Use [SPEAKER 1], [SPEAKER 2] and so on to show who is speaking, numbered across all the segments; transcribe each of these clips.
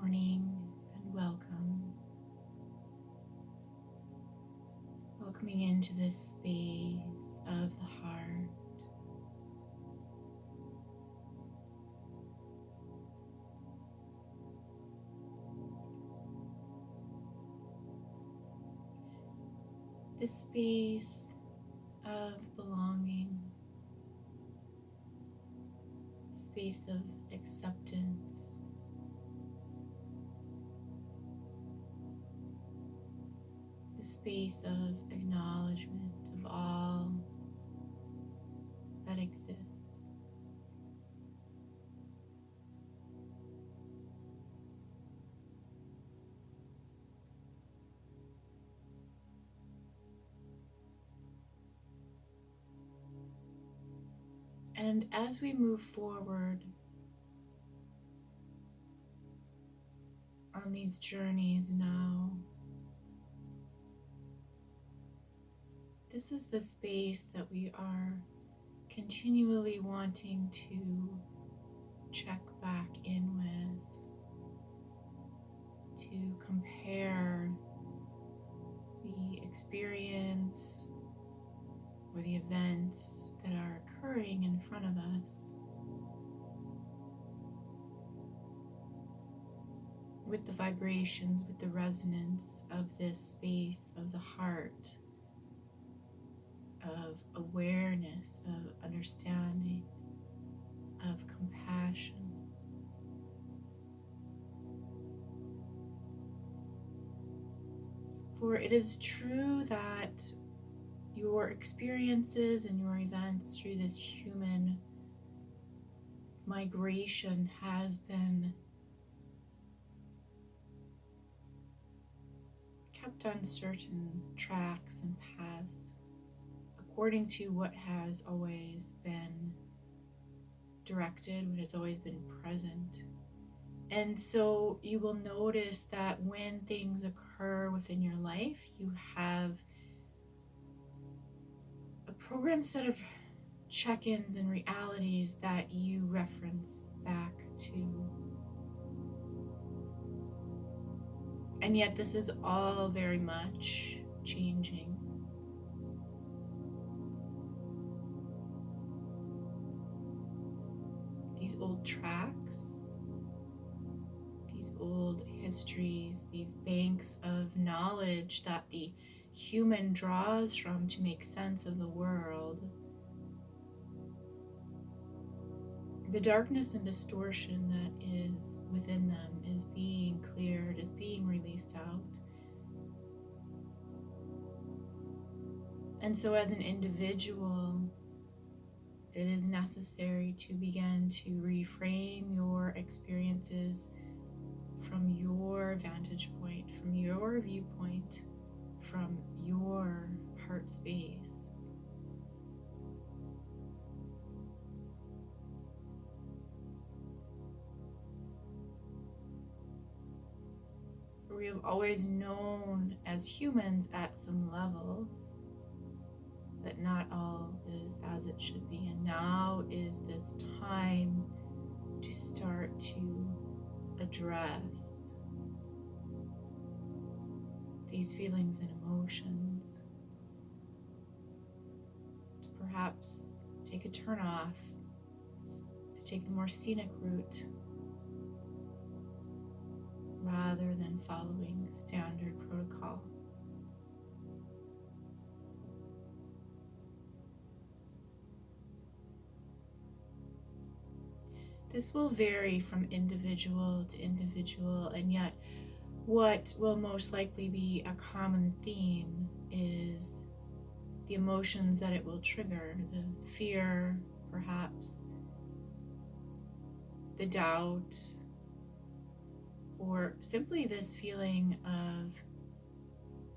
[SPEAKER 1] morning and welcome. Welcoming into this space of the heart. This space of belonging, space of acceptance, the space of acknowledgement of all that exists. And as we move forward on these journeys now, this is the space that we are continually wanting to check back in with, to compare the experience or the events that are occurring in front of us with the vibrations, with the resonance of this space of the heart, of awareness, of understanding, of compassion. For it is true that your experiences and your events through this human migration has been kept on certain tracks and paths according to what has always been directed, what has always been present. And so you will notice that when things occur within your life, you have a programmed set of check-ins and realities that you reference back to. And yet this is all very much changing. These old tracks, these old histories, these banks of knowledge that the human draws from to make sense of the world, the darkness and distortion that is within them is being cleared, is being released out. And so as an individual, it is necessary to begin to reframe your experiences from your vantage point, from your viewpoint, from your heart space. We have always known as humans at some level that not all is as it should be, and now is this time to start to address these feelings and emotions, to perhaps take a turn off, to take the more scenic route rather than following standard protocol. This will vary from individual to individual, and yet what will most likely be a common theme is the emotions that it will trigger, the fear, perhaps, the doubt, or simply this feeling of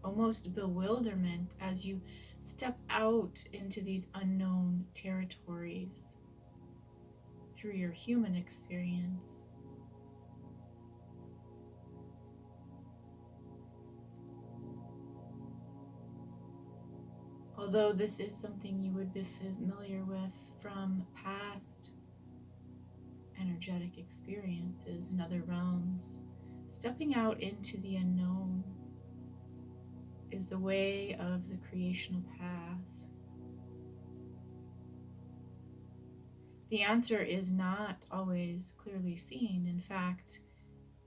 [SPEAKER 1] almost bewilderment as you step out into these unknown territories through your human experience. Although this is something you would be familiar with from past energetic experiences in other realms, Stepping out into the unknown is the way of the creational path. The answer is not always clearly seen. In fact,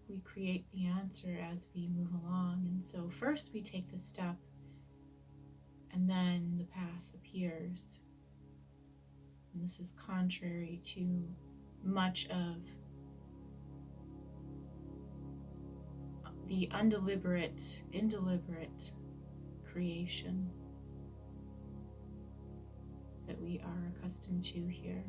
[SPEAKER 1] we create the answer as we move along. And so first we take the step, and then the path appears. And this is contrary to much of the indeliberate creation that we are accustomed to here.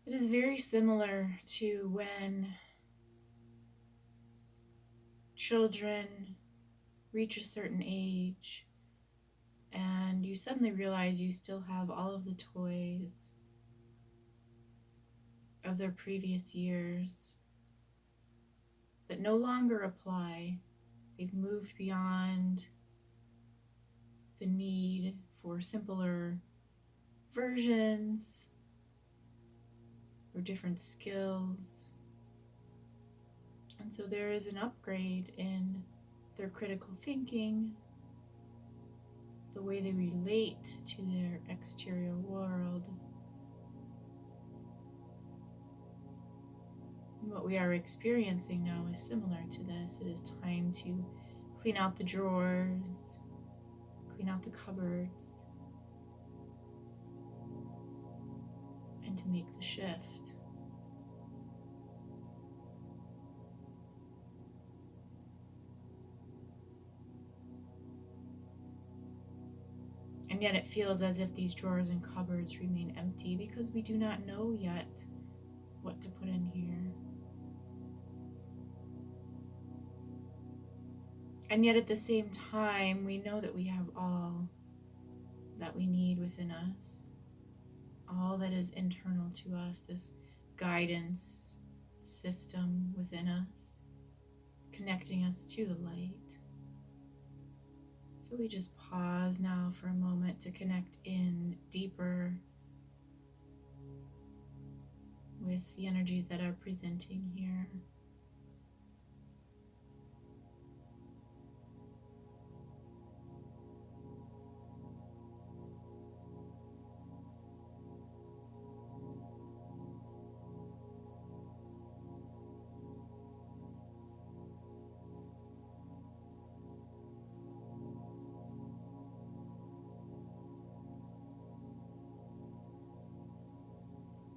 [SPEAKER 1] It is very similar to when children reach a certain age and you suddenly realize you still have all of the toys of their previous years that no longer apply. They've moved beyond the need for simpler versions or different skills. And so there is an upgrade in their critical thinking, the way they relate to their exterior world. And what we are experiencing now is similar to this. It is time to clean out the drawers, clean out the cupboards, and to make the shift. And yet it feels as if these drawers and cupboards remain empty because we do not know yet what to put in here. And yet at the same time, we know that we have all that we need within us, all that is internal to us, this guidance system within us, connecting us to the light. So we just pause now for a moment to connect in deeper with the energies that are presenting here.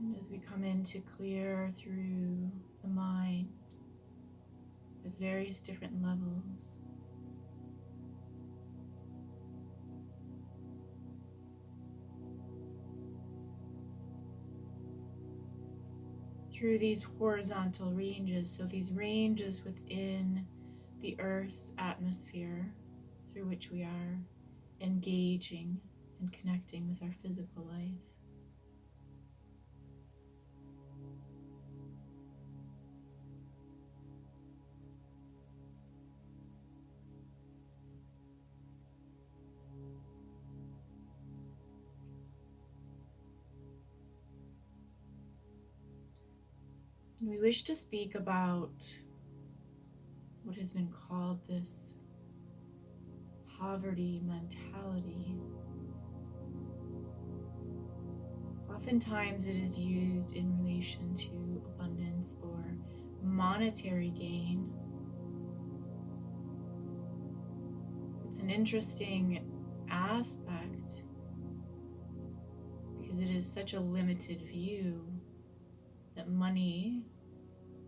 [SPEAKER 1] And as we come in to clear through the mind at various different levels, through these horizontal ranges, so these ranges within the Earth's atmosphere through which we are engaging and connecting with our physical life. And we wish to speak about what has been called this poverty mentality. Oftentimes it is used in relation to abundance or monetary gain. It's an interesting aspect because it is such a limited view that money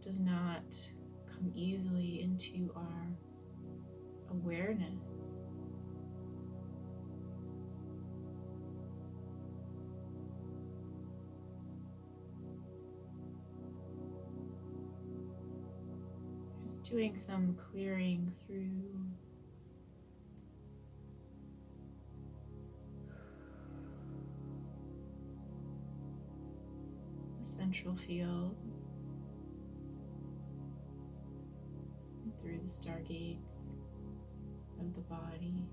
[SPEAKER 1] does not come easily into our awareness. Just doing some clearing through central field, and through the stargates of the body.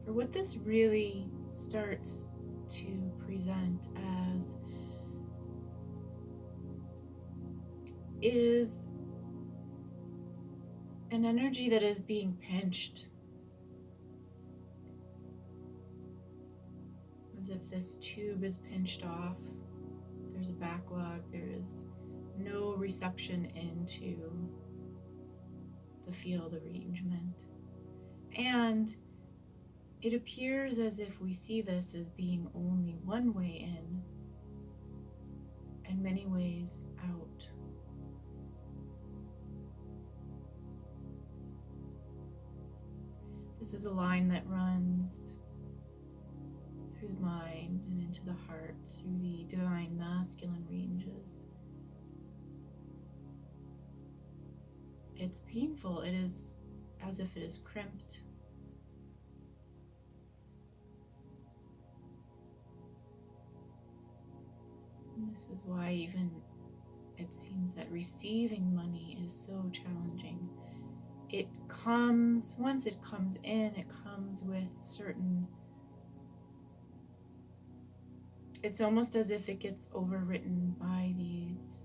[SPEAKER 1] For what this really starts to present as is an energy that is being pinched, as if this tube is pinched off. There's a backlog, there is no reception into the field arrangement. And it appears as if we see this as being only one way in and many ways out. This is a line that runs through the mind and into the heart, through the divine masculine ranges. It's painful. It is as if it is crimped. And this is why even it seems that receiving money is so challenging. It comes, once it comes in, it comes with certain, it's almost as if it gets overwritten by these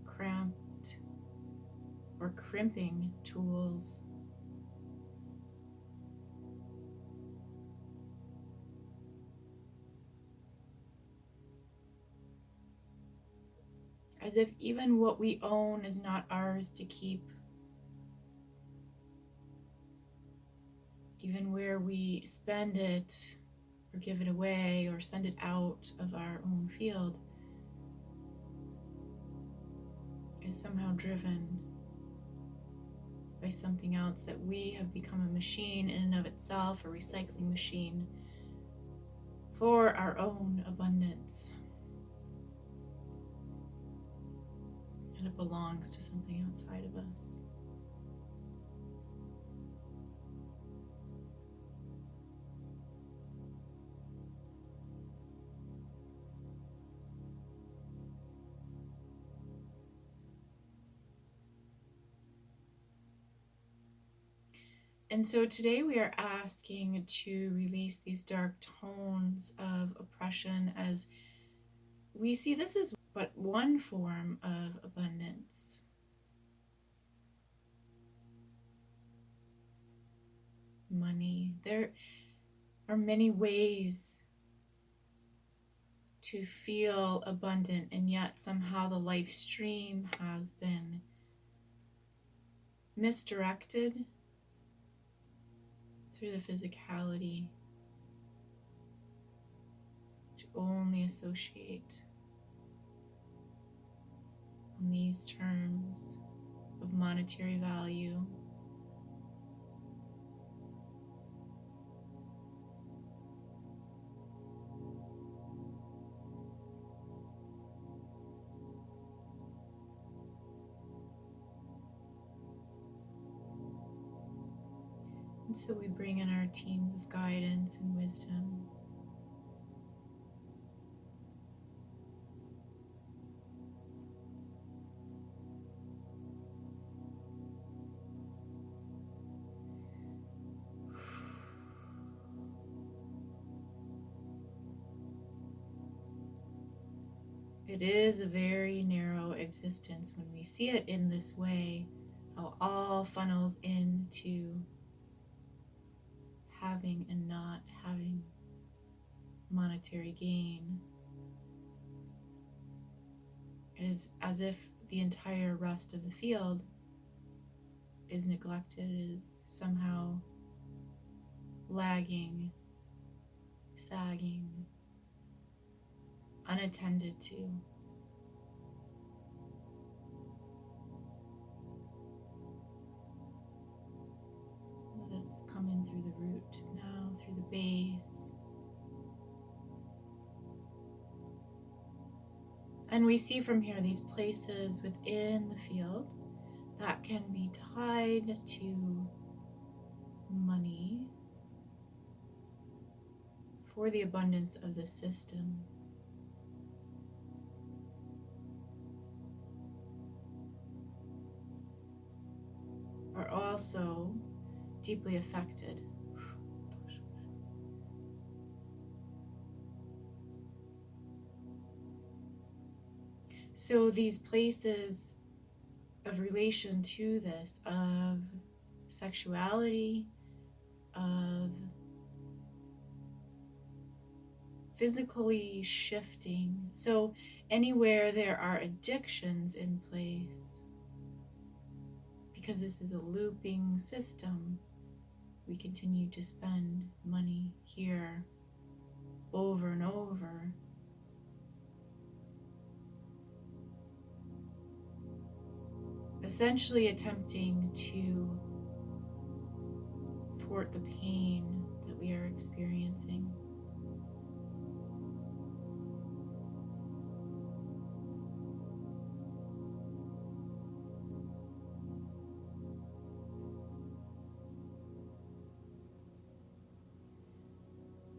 [SPEAKER 1] cramped or crimping tools. As if even what we own is not ours to keep. Even where we spend it or give it away or send it out of our own field is somehow driven by something else, that we have become a machine in and of itself, a recycling machine for our own abundance. And it belongs to something outside of us. And so today we are asking to release these dark tones of oppression, as we see this as but one form of abundance. Money. There are many ways to feel abundant, and yet somehow the life stream has been misdirected through the physicality to only associate on these terms of monetary value. And so we bring in our teams of guidance and wisdom. It is a very narrow existence when we see it in this way, how all funnels into having and not having monetary gain. It is as if the entire rest of the field is neglected, is somehow lagging, sagging, unattended to. Let us come in through the root now, through the base. And we see from here these places within the field that can be tied to money for the abundance of the system. Are also deeply affected. So these places of relation to this, of sexuality, of physically shifting. So anywhere there are addictions in place, because this is a looping system, we continue to spend money here over and over. Essentially attempting to thwart the pain that we are experiencing.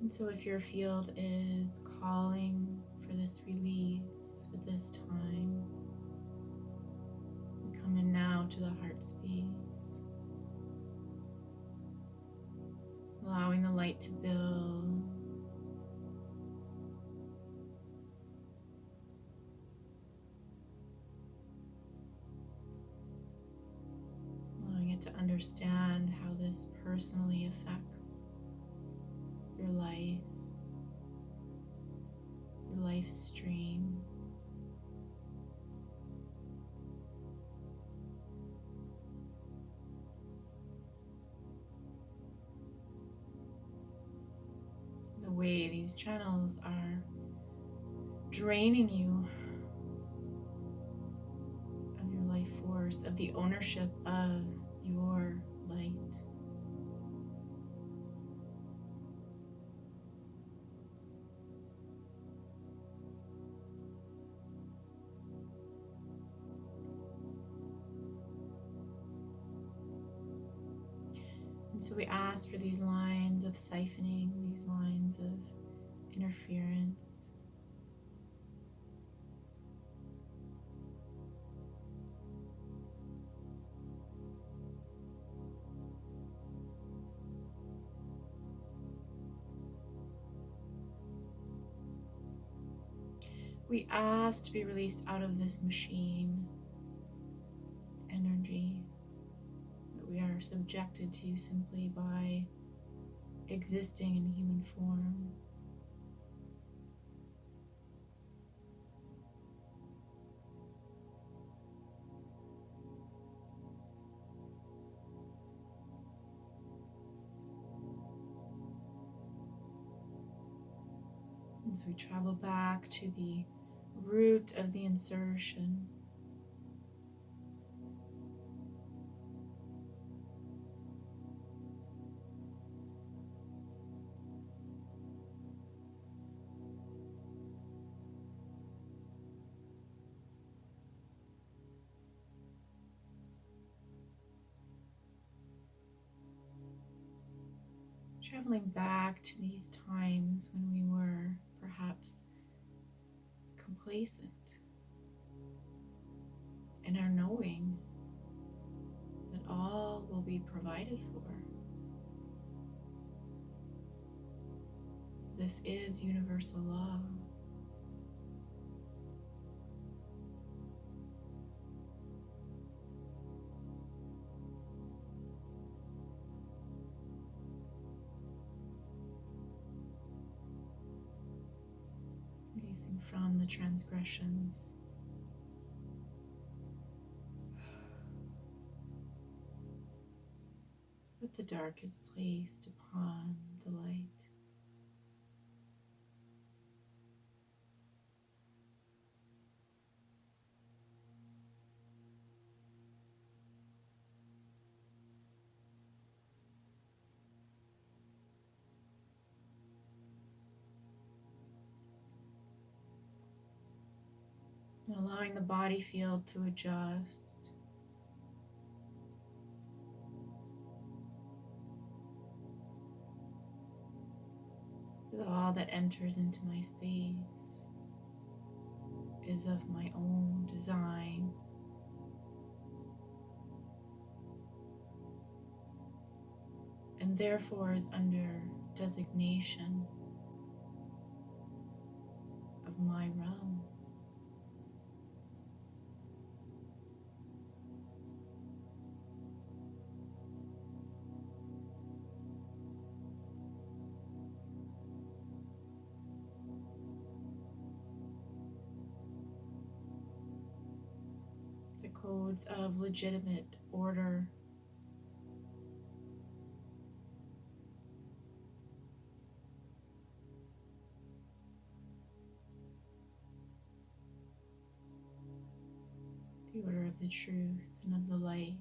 [SPEAKER 1] And so if your field is calling for this release at this time, we come in now to the heart space, allowing the light to build, allowing it to understand how this personally affects your life stream. The way these channels are draining you of your life force, of the ownership of your light. And so we ask for these lines of siphoning, these lines of interference. We ask to be released out of this machine energy that we are subjected to simply by existing in human form. As we travel back to the root of the insertion, traveling back to these times when we were perhaps complacent in our knowing that all will be provided for. This is universal law. Releasing from the transgressions. That the dark is placed upon the light. And allowing the body field to adjust. that all that enters into my space is of my own design, and therefore is under designation of my realm. The codes of legitimate order the order of the truth and of the light,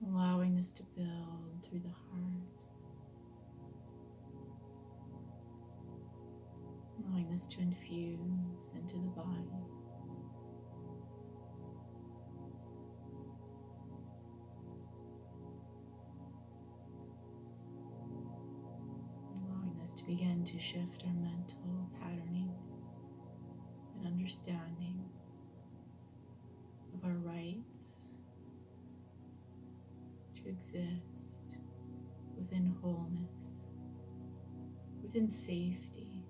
[SPEAKER 1] allowing this to build through the heart, allowing this to infuse into the body. Allowing this to begin to shift our mental patterning and understanding of our rights to exist within wholeness, within safety,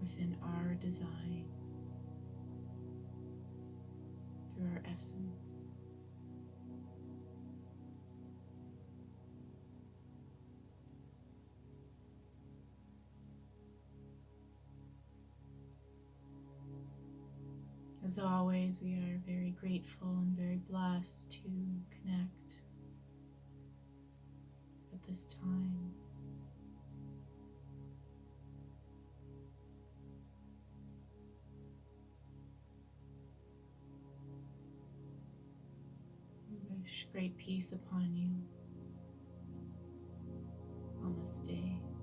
[SPEAKER 1] within our design, through our essence. As always, we are very grateful and very blessed to connect at this time. We wish great peace upon you. Namaste.